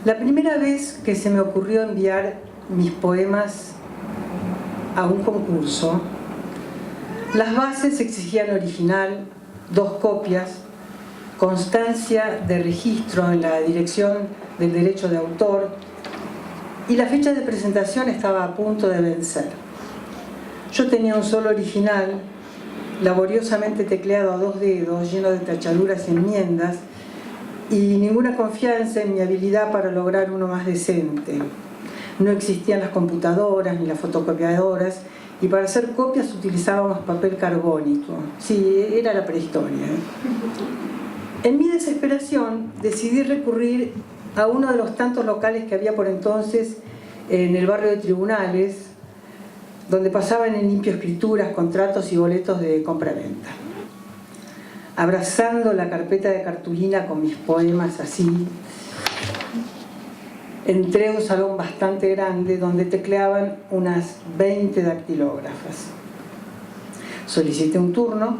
La primera vez que se me ocurrió enviar mis poemas a un concurso, las bases exigían original, 2 copias, constancia de registro en la Dirección del Derecho de Autor, y la fecha de presentación estaba a punto de vencer. Yo tenía un solo original, laboriosamente tecleado a 2 dedos, lleno de tachaduras y enmiendas, y ninguna confianza en mi habilidad para lograr uno más decente. No existían las computadoras ni las fotocopiadoras, y para hacer copias utilizábamos papel carbónico. Sí, era la prehistoria. En mi desesperación decidí recurrir a uno de los tantos locales que había por entonces en el barrio de Tribunales, donde pasaban en limpio escrituras, contratos y boletos de compra-venta. Abrazando la carpeta de cartulina con mis poemas así, entré a un salón bastante grande donde tecleaban unas 20 dactilógrafas. Solicité un turno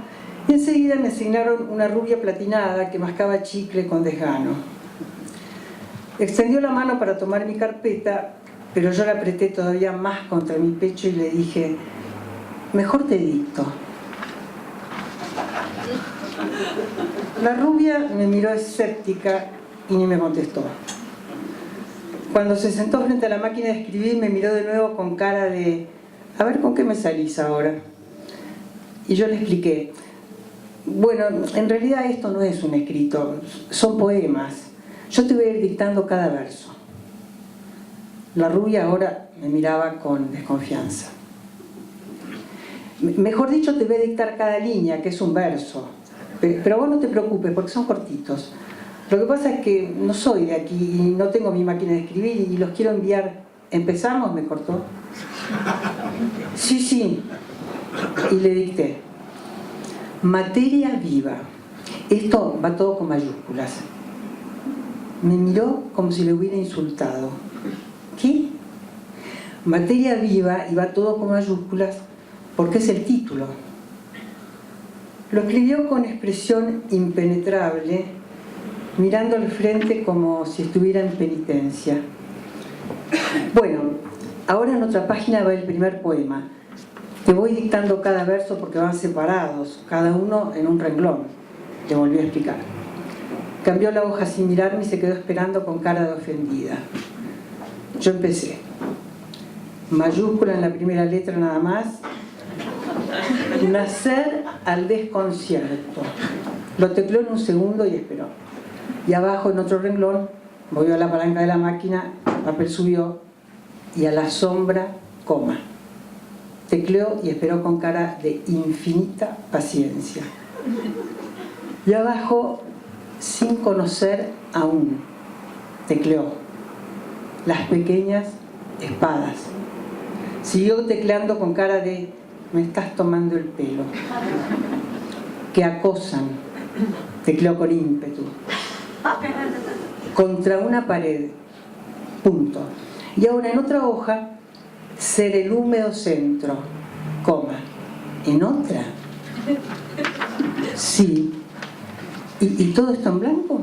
y enseguida me asignaron una rubia platinada que mascaba chicle con desgano. Extendió la mano para tomar mi carpeta, pero yo la apreté todavía más contra mi pecho y le dije: mejor te dicto. La rubia me miró escéptica y ni me contestó. Cuando se sentó frente a la máquina de escribir, me miró de nuevo con cara de: a ver, ¿con qué me salís ahora? Y yo le expliqué: bueno, en realidad esto no es un escrito, son poemas. Yo te voy a ir dictando cada verso. La rubia ahora me miraba con desconfianza. Mejor dicho, te voy a dictar cada línea, que es un verso. Pero vos no te preocupes, porque son cortitos. Lo que pasa es que no soy de aquí y no tengo mi máquina de escribir y los quiero enviar. ¿Empezamos? Me cortó. Sí. Y le dicté: materia viva. Esto va todo con mayúsculas. Me miró como si le hubiera insultado. ¿Qué? Materia viva, y va todo con mayúsculas porque es el título. Lo escribió con expresión impenetrable, mirando al frente como si estuviera en penitencia. Bueno, ahora en otra página va el primer poema. Te voy dictando cada verso porque van separados, cada uno en un renglón. Le volví a explicar. Cambió la hoja sin mirarme y se quedó esperando con cara de ofendida. Yo empecé. Mayúscula en la primera letra nada más. Nacer al desconcierto. Lo tecleó en un segundo y esperó. Y abajo en otro renglón, movió a la palanca de la máquina, el papel subió y a la sombra, coma. Tecleó y esperó con cara de infinita paciencia. Y abajo, sin conocer aún, tecleó las pequeñas espadas. Siguió tecleando con cara de: me estás tomando el pelo. Que acosan. Tecleó con ímpetu. Contra una pared. Punto. Y ahora en otra hoja, ser el húmedo centro, coma. ¿En otra? Sí. ¿Y todo esto en blanco?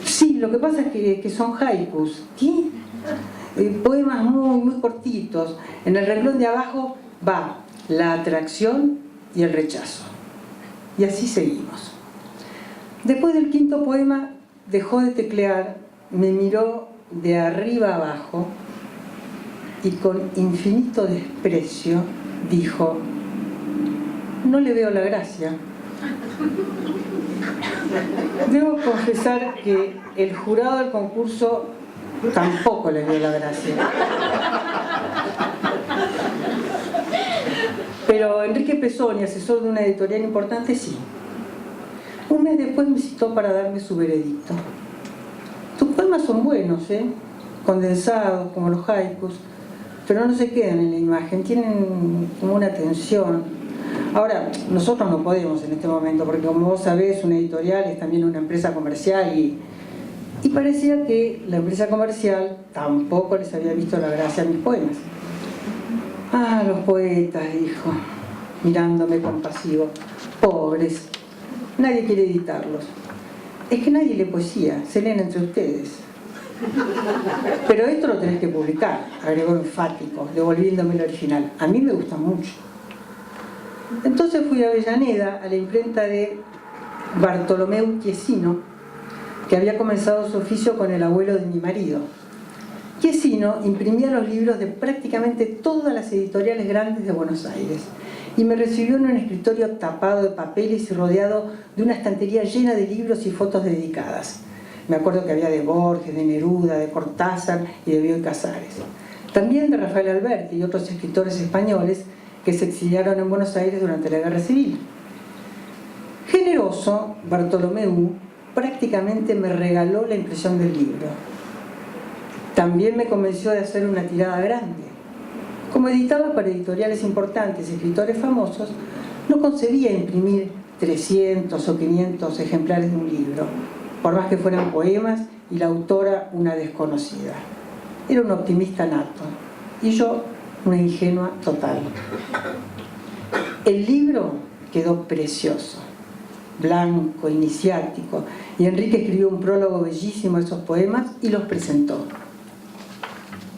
Sí, lo que pasa es que son haikus. ¿Qué? Poemas muy cortitos. En el renglón de abajo va la atracción y el rechazo. Y así seguimos. Después del quinto poema dejó de teclear, me miró de arriba abajo y con infinito desprecio dijo: no le veo la gracia. Debo confesar que el jurado del concurso tampoco le vio la gracia. Pero Enrique Pesoni, asesor de una editorial importante, sí. Un mes después me citó para darme su veredicto. Tus poemas son buenos, condensados, como los haikus, pero no se quedan en la imagen, tienen como una tensión. Ahora, nosotros no podemos en este momento, porque como vos sabés, una editorial es también una empresa comercial y parecía que la empresa comercial tampoco les había visto la gracia a mis poemas. Ah, los poetas, dijo, mirándome compasivo. Pobres, nadie quiere editarlos. Es que nadie lee poesía, se leen entre ustedes. Pero esto lo tenés que publicar, agregó enfático, devolviéndome el original. A mí me gusta mucho. Entonces fui a Avellaneda, a la imprenta de Bartolomeu Chiesino, que había comenzado su oficio con el abuelo de mi marido. Chiesino imprimía los libros de prácticamente todas las editoriales grandes de Buenos Aires y me recibió en un escritorio tapado de papeles y rodeado de una estantería llena de libros y fotos dedicadas. Me acuerdo que había de Borges, de Neruda, de Cortázar y de Bioy Casares. También de Rafael Alberti y otros escritores españoles que se exiliaron en Buenos Aires durante la Guerra Civil. Generoso, Bartolomeu prácticamente me regaló la impresión del libro. También me convenció de hacer una tirada grande. Como editaba para editoriales importantes y escritores famosos, no concebía imprimir 300 o 500 ejemplares de un libro, por más que fueran poemas y la autora una desconocida. Era un optimista nato y yo una ingenua total. El libro quedó precioso, blanco, iniciático, y Enrique escribió un prólogo bellísimo a esos poemas y los presentó.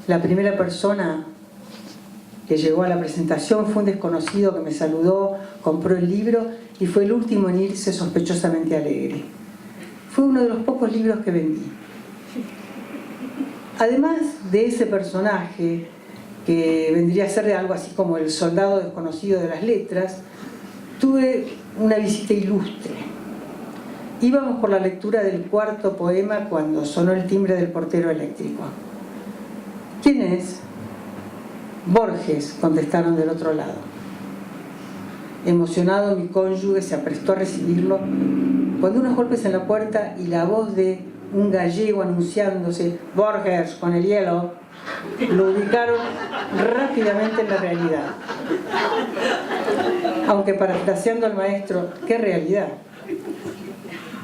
La primera persona que llegó a la presentación fue un desconocido que me saludó, compró el libro y fue el último en irse sospechosamente alegre. Fue uno de los pocos libros que vendí. Además de ese personaje, que vendría a ser de algo así como el soldado desconocido de las letras, tuve una visita ilustre. Íbamos por la lectura del cuarto poema cuando sonó el timbre del portero eléctrico. ¿Quién es? Borges, contestaron del otro lado. Emocionado, mi cónyuge se aprestó a recibirlo cuando unos golpes en la puerta y la voz de un gallego anunciándose Borges con el hielo lo ubicaron rápidamente en la realidad. Aunque parafraseando al maestro, ¿qué realidad?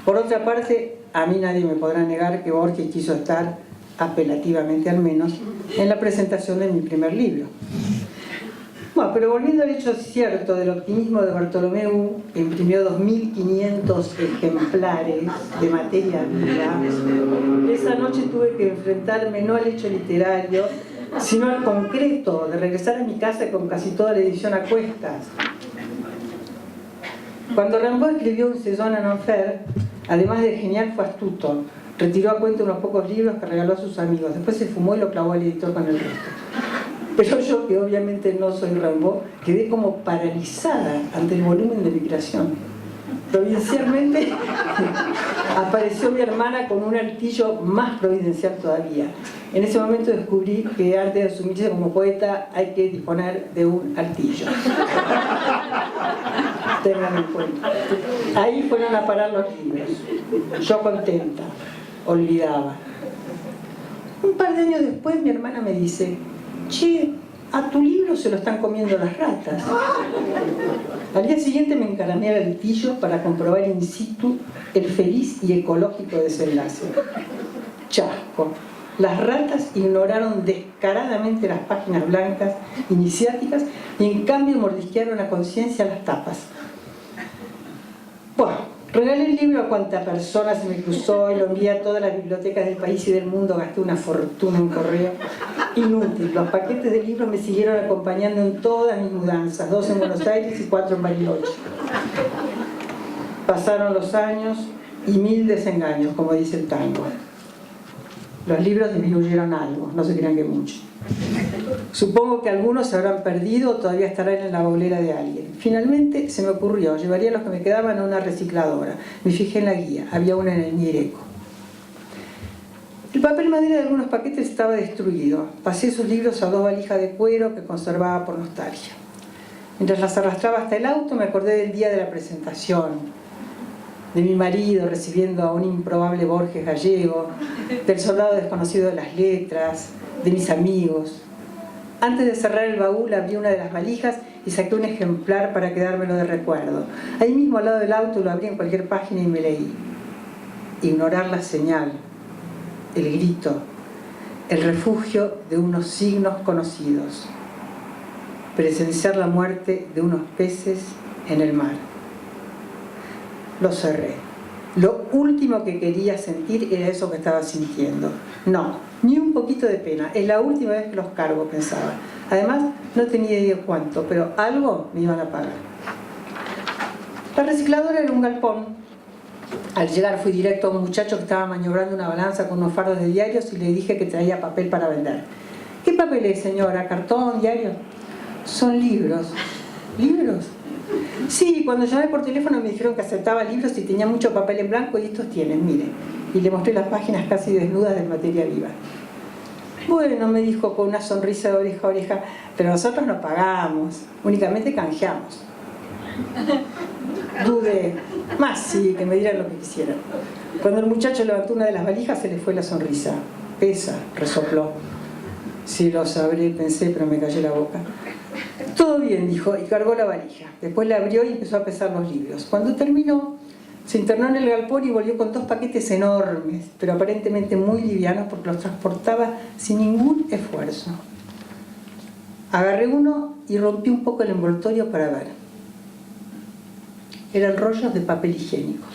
Por otra parte, a mí nadie me podrá negar que Borges quiso estar, apelativamente al menos, en la presentación de mi primer libro. Bueno, pero volviendo al hecho cierto del optimismo de Bartolomeu, que imprimió 2.500 ejemplares de materia viva, esa noche tuve que enfrentarme no al hecho literario, sino al concreto de regresar a mi casa con casi toda la edición a cuestas. Cuando Rimbaud escribió Un séjour en enfer, además de genial, fue astuto. Retiró a cuenta unos pocos libros que regaló a sus amigos. Después se fumó y lo clavó al editor con el resto. Pero yo, que obviamente no soy Rimbaud, quedé como paralizada ante el volumen de mi creación. Providencialmente apareció mi hermana con un altillo más providencial todavía. En ese momento descubrí que antes de asumirse como poeta hay que disponer de un altillo. Tengan en cuenta. Ahí fueron a parar los libros. Yo contenta, olvidaba. Un par de años después mi hermana me dice: che, a tu libro se lo están comiendo las ratas. Al día siguiente me encaramé al altillo para comprobar in situ el feliz y ecológico desenlace. Chasco. Las ratas ignoraron descaradamente las páginas blancas iniciáticas y en cambio mordisquearon a conciencia las tapas. Bueno, regalé el libro a cuanta persona se me cruzó y lo envié a todas las bibliotecas del país y del mundo. Gasté una fortuna en correo. Inútil. Los paquetes de libros me siguieron acompañando en todas mis mudanzas, 2 en Buenos Aires y 4 en Bariloche. Pasaron los años y 1000 desengaños, como dice el tango. Los libros disminuyeron algo, no se crean que mucho. Supongo que algunos se habrán perdido o todavía estarán en la bolera de alguien. Finalmente se me ocurrió, llevaría los que me quedaban a una recicladora. Me fijé en la guía, había una en el Miereco. El papel madera de algunos paquetes estaba destruido. Pasé esos libros a 2 valijas de cuero que conservaba por nostalgia. Mientras las arrastraba hasta el auto me acordé del día de la presentación, de mi marido recibiendo a un improbable Borges gallego, del soldado desconocido de las letras, de mis amigos. Antes de cerrar el baúl abrí una de las valijas y saqué un ejemplar para quedármelo de recuerdo. Ahí mismo al lado del auto lo abrí en cualquier página y me leí. Ignorar la señal, el grito, el refugio de unos signos conocidos. Presenciar la muerte de unos peces en el mar. Lo cerré. Lo último que quería sentir era eso que estaba sintiendo. No, ni un poquito de pena. Es la última vez que los cargo, pensaba. Además, no tenía idea cuánto, pero algo me iban a pagar. La recicladora era un galpón. Al llegar fui directo a un muchacho que estaba maniobrando una balanza con unos fardos de diarios y le dije que traía papel para vender. ¿Qué papel es, señora? ¿Cartón, diario? Son libros. ¿Libros? Sí, cuando llamé por teléfono me dijeron que aceptaba libros y tenía mucho papel en blanco y estos tienen, mire. Y le mostré las páginas casi desnudas de materia viva. Bueno, me dijo con una sonrisa de oreja a oreja, pero nosotros no pagamos, únicamente canjeamos. Dudé, más sí, que me dieran lo que quisieran. Cuando el muchacho levantó una de las valijas se le fue la sonrisa. Pesa, resopló. Sí, lo sabré, pensé, pero me cayó la boca. Todo bien, dijo, y cargó la valija. Después la abrió y empezó a pesar los libros. Cuando terminó, se internó en el galpón y volvió con 2 paquetes enormes, pero aparentemente muy livianos porque los transportaba sin ningún esfuerzo. Agarré uno y rompí un poco el envoltorio para ver. Eran rollos de papel higiénico.